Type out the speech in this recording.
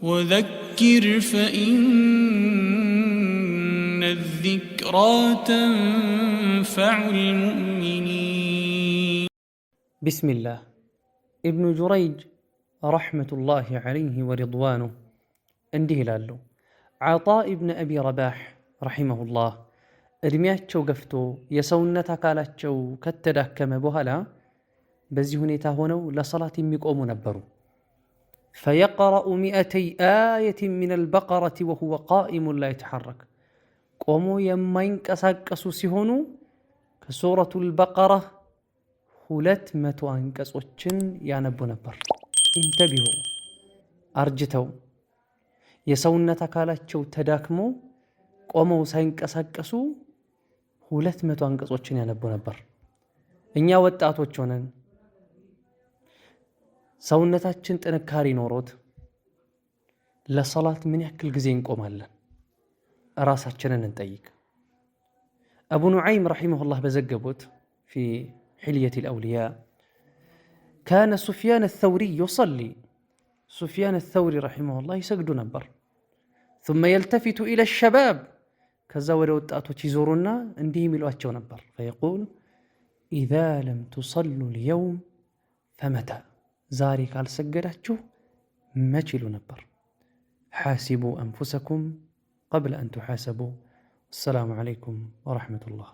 وذكر فإن الذكرى تنفع المؤمنين. بسم الله. ابن جريج رحمة الله عليه ورضوانه እንዲህ ይላሉ። ዓጣ ኢብን አቢ ረባህ ረሒመሁላህ እድሜያቸው ገፍቶ የሰውነት አካላቸው ከተዳከመ በኋላ በዚህ ሁኔታ ሆነው ለሰላት የሚቆሙ ነበሩ። ፈየቅረኡ 200 አየትን ሚነል በቀረቲ ወሁወ ቃኢሙን ላ የተሐረክ ቆሞ የማይንቀሳቀሱ ሲሆኑ ከሱረቱል በቀራ 200 አንቀጾችን ያነቡ ነበር። ኢንተቢሁ አርጅተው የሰውነት አካላቸው ተዳክሞ ቆመው ሳይንቀሳቀሱ 200 አንቀጾችን ያነቡ ነበር። እኛ ወጣቶች ሆነን ሰውነታችን ጥንካሬ ኖሮት ለሰላት ምን ያክል ጊዜ እንቆማለን? ራሳችንን እንጠይቅ። አቡ ኑዓይም ረሒመሁላህ በዘገቡት ፊ ሒልየቲል አውሊያ ካነ ሱፍያን አተውሪ ዩሰሊ ሱፍያን አተውሪ ረሒመሁላህ ይሰግዱ ነበር። ثم يلتفت إلى الشباب ከዛ ወደ ወጣቶች ይዞሩና እንዲህ የሚሏቸው ነበር። فيقول إذا لم تصلوا اليوم فمتى ዛሬ ካልሰገዳችሁ መች ይሉ ነበር። حاسبوا أنفسكم قبل أن تحاسبوا. السلام عليكم ورحمة الله.